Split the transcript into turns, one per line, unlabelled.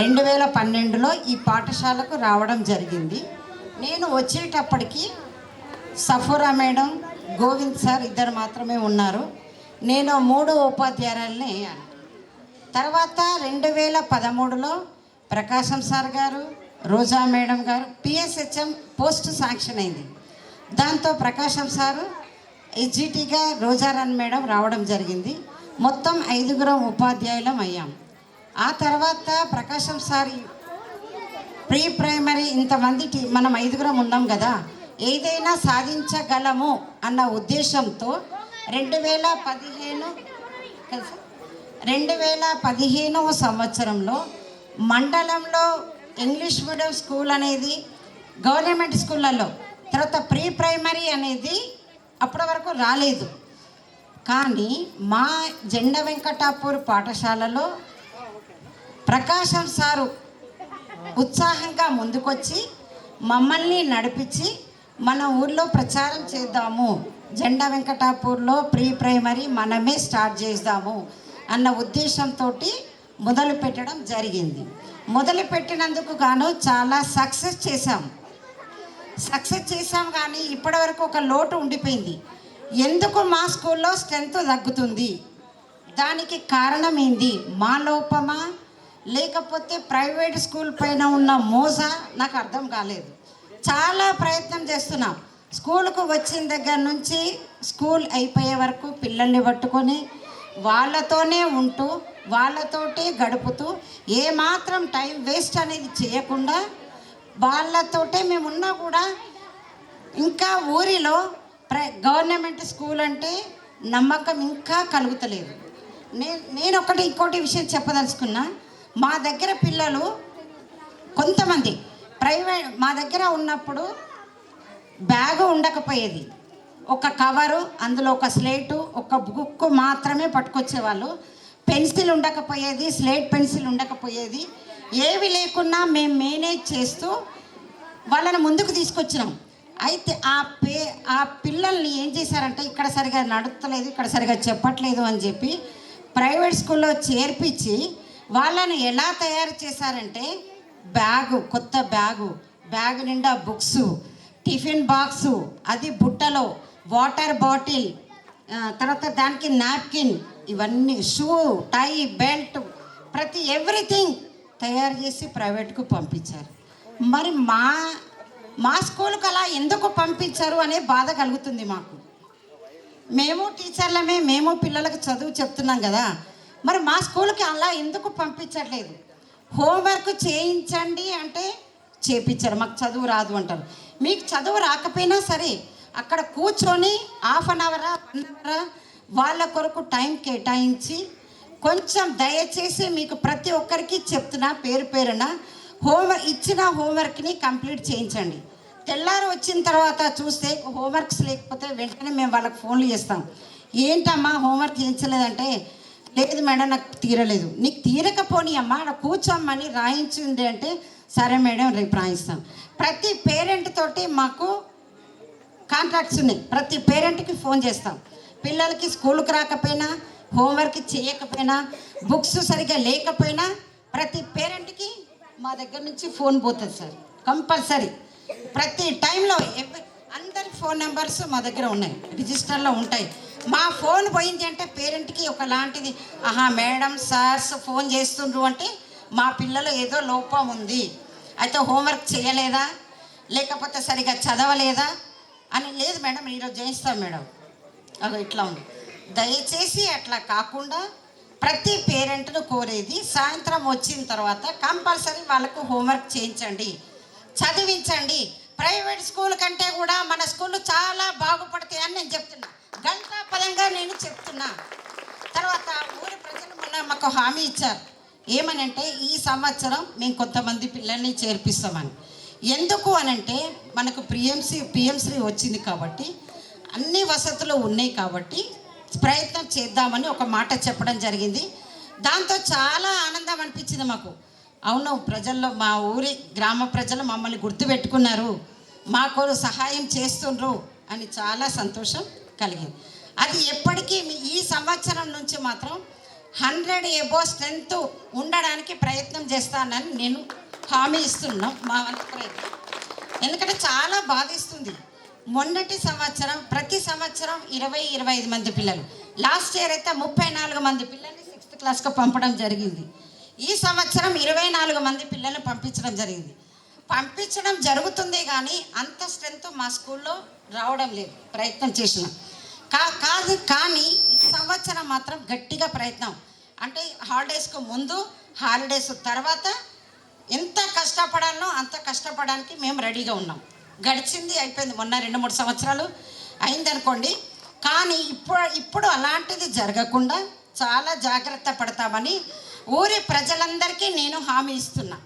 2012లో ఈ పాఠశాలకు రావడం జరిగింది. నేను వచ్చేటప్పటికి సఫోరా మేడం, గోవింద్ సార్ ఇద్దరు మాత్రమే ఉన్నారు. నేను 3 ఉపాధ్యాయురాలని అయ్యాను. తర్వాత 2013లో ప్రకాశం సార్ గారు, రోజా మేడం గారు పిఎస్హెచ్ఎం పోస్ట్ శాంక్షన్ అయింది. దాంతో ప్రకాశం సారు ఎస్జిటిగా రోజారాణి మేడం రావడం జరిగింది. మొత్తం 5 ఉపాధ్యాయులం అయ్యాం. ఆ తర్వాత ప్రకాశం సార్ ప్రీ ప్రైమరీ ఇంతమంది మనం 5 ఉన్నాం కదా, ఏదైనా సాధించగలము అన్న ఉద్దేశంతో 2015 సంవత్సరంలో మండలంలో ఇంగ్లీష్ మీడియం స్కూల్ అనేది గవర్నమెంట్ స్కూళ్ళల్లో, తర్వాత ప్రీ ప్రైమరీ అనేది అప్పటి వరకు రాలేదు. కానీ మా జెండా వెంకటాపూర్ పాఠశాలలో ప్రకాశం సారు ఉత్సాహంగా ముందుకొచ్చి మమ్మల్ని నడిపించి మన ఊర్లో ప్రచారం చేద్దాము, జెండా వెంకటాపూర్లో ప్రీ ప్రైమరీ మనమే స్టార్ట్ చేద్దాము అన్న ఉద్దేశంతో మొదలు పెట్టడం జరిగింది. మొదలు పెట్టినందుకు గాను చాలా సక్సెస్ చేసాం. కానీ ఇప్పటివరకు ఒక లోటు ఉండిపోయింది. ఎందుకు మా స్కూల్లో స్ట్రెంత్ తగ్గుతుంది? దానికి కారణం ఏంది? మా లోపమా, లేకపోతే ప్రైవేట్ స్కూల్ పైన ఉన్న మోజా? నాకు అర్థం కాలేదు. చాలా ప్రయత్నం చేస్తున్నాం. స్కూల్కు వచ్చిన దగ్గర నుంచి స్కూల్ అయిపోయే వరకు పిల్లల్ని పట్టుకొని వాళ్ళతోనే ఉంటూ వాళ్ళతోటే గడుపుతూ ఏమాత్రం టైం వేస్ట్ అనేది చేయకుండా వాళ్ళతోటే మేమున్నా కూడా ఇంకా ఊరిలో గవర్నమెంట్ స్కూల్ అంటే నమ్మకం ఇంకా కలుగుతలేదు. నేను ఇంకోటి విషయం చెప్పదలుచుకున్నా. మా దగ్గర పిల్లలు కొంతమంది ప్రైవేట్ మా దగ్గర ఉన్నప్పుడు బ్యాగు ఉండకపోయేది, ఒక కవరు, అందులో ఒక స్లేటు, ఒక బుక్ మాత్రమే పట్టుకొచ్చేవాళ్ళు. పెన్సిల్ ఉండకపోయేది, స్లేట్ పెన్సిల్ ఉండకపోయేది. ఏవి లేకున్నా మేము మేనేజ్ చేస్తూ వాళ్ళని ముందుకు తీసుకొచ్చినాం. అయితే ఆ పిల్లల్ని ఏం చేశారంటే, ఇక్కడ సరిగా నడుస్తలేదు, ఇక్కడ సరిగా చెప్పట్లేదు అని చెప్పి ప్రైవేట్ స్కూల్లో చేర్పించి వాళ్ళని ఎలా తయారు చేశారంటే, కొత్త బ్యాగు నిండా బుక్స్, టిఫిన్ బాక్సు, అది బుట్టలో, వాటర్ బాటిల్, తర్వాత దానికి నాప్కిన్, ఇవన్నీ షూ, టై, బెల్ట్, ఎవ్రీథింగ్ తయారు చేసి ప్రైవేట్కు పంపించారు. మరి మా స్కూల్కి అలా ఎందుకు పంపించారు అనే బాధ కలుగుతుంది మాకు. మేము టీచర్లమే, మేము పిల్లలకు చదువు చెప్తున్నాం కదా, మరి మా స్కూల్కి అలా ఎందుకు పంపించట్లేదు? హోంవర్క్ చేయించండి అంటే చేయించారు. మాకు చదువు రాదు అంటారు. మీకు చదువు రాకపోయినా సరే అక్కడ కూర్చొని హాఫ్ అన్ అవర్ వాళ్ళ కొరకు టైం కేటాయించి కొంచెం దయచేసి మీకు ప్రతి ఒక్కరికి చెప్తున్నా, పేరున ఇచ్చిన హోంవర్క్ని కంప్లీట్ చేయించండి. తెల్లారు వచ్చిన తర్వాత చూస్తే హోంవర్క్స్ లేకపోతే వెంటనే మేము వాళ్ళకి ఫోన్లు చేస్తాం. ఏంటమ్మా హోంవర్క్ చేయించలేదంటే, లేదు మేడం నాకు తీరలేదు. నీకు తీరకపోని అమ్మా అక్కడ కూర్చోమ్మని రాయించింది అంటే, సరే మేడం రేపు రాయిస్తాం. ప్రతి పేరెంట్ తోటి మాకు కాంట్రాక్ట్స్ ఉన్నాయి. ప్రతి పేరెంట్కి ఫోన్ చేస్తాం. పిల్లలకి స్కూల్కి రాకపోయినా, హోంవర్క్ చేయకపోయినా, బుక్స్ సరిగ్గా లేకపోయినా ప్రతి పేరెంట్కి మా దగ్గర నుంచి ఫోన్ పోతుంది సార్, కంపల్సరీ. ప్రతి టైంలో అందరి ఫోన్ నెంబర్స్ మా దగ్గర ఉన్నాయి, రిజిస్టర్లో ఉంటాయి. మా ఫోన్ పోయింది అంటే పేరెంట్కి ఒకలాంటిది, మేడం సార్స్ ఫోన్ చేస్తుండ్రు అంటే మా పిల్లలు ఏదో లోపం ఉంది, అయితే హోంవర్క్ చేయలేదా, లేకపోతే సరిగా చదవలేదా అని. లేదు మేడం ఈరోజు చేయిస్తాం మేడం, ఇట్లా ఉంది. దయచేసి అట్లా కాకుండా ప్రతి పేరెంట్ను కోరేది, సాయంత్రం వచ్చిన తర్వాత కంపల్సరీ వాళ్ళకు హోంవర్క్ చేయించండి, చదివించండి. ప్రైవేట్ స్కూల్ కంటే కూడా మన స్కూళ్ళు చాలా బాగుపడతాయి అని నేను చెప్తున్నా, గంటాపదంగా నేను చెప్తున్నా. తర్వాత ఊరి ప్రజలు మొన్న మాకు హామీ ఇచ్చారు. ఏమనంటే, ఈ సంవత్సరం మేము కొంతమంది పిల్లల్ని చేర్పిస్తామని. ఎందుకు అనంటే, మనకు పిఎంశ్రీ వచ్చింది కాబట్టి, అన్ని వసతులు ఉన్నాయి కాబట్టి ప్రయత్నం చేద్దామని ఒక మాట చెప్పడం జరిగింది. దాంతో చాలా ఆనందం అనిపించింది మాకు. అవును, ప్రజల్లో మా ఊరి గ్రామ ప్రజలు మమ్మల్ని గుర్తుపెట్టుకున్నారు, మాకు సహాయం చేస్తుండ్రు అని చాలా సంతోషం కలిగింది. అది ఎప్పటికీ ఈ సంవత్సరం నుంచి మాత్రం 100 ఎబో స్ట్రెంత్ ఉండడానికి ప్రయత్నం చేస్తానని నేను హామీ ఇస్తున్నాం మా వంతు ప్రయత్నం. ఎందుకంటే చాలా బాధిస్తుంది. మొన్నటి సంవత్సరం ప్రతి సంవత్సరం 20-25 మంది పిల్లలు, లాస్ట్ ఇయర్ అయితే 34 మంది పిల్లల్ని 6th క్లాస్కి పంపడం జరిగింది. ఈ సంవత్సరం 24 మంది పిల్లల్ని పంపించడం జరిగింది. పంపించడం జరుగుతుంది కానీ అంత స్ట్రెంత్ మా స్కూల్లో రావడం లేదు. ప్రయత్నం చేసిన కాదు కానీ ఈ సంవత్సరం మాత్రం గట్టిగా ప్రయత్నం, అంటే హాలిడేస్కు ముందు హాలిడేస్ తర్వాత ఎంత కష్టపడాలో అంత కష్టపడడానికి మేము రెడీగా ఉన్నాం. గడిచింది అయిపోయింది, మొన్న 2-3 సంవత్సరాలు అయిందనుకోండి. కానీ ఇప్పుడు అలాంటిది జరగకుండా చాలా జాగ్రత్త పడతామని ఊరి ప్రజలందరికీ నేను హామీ ఇస్తున్నా.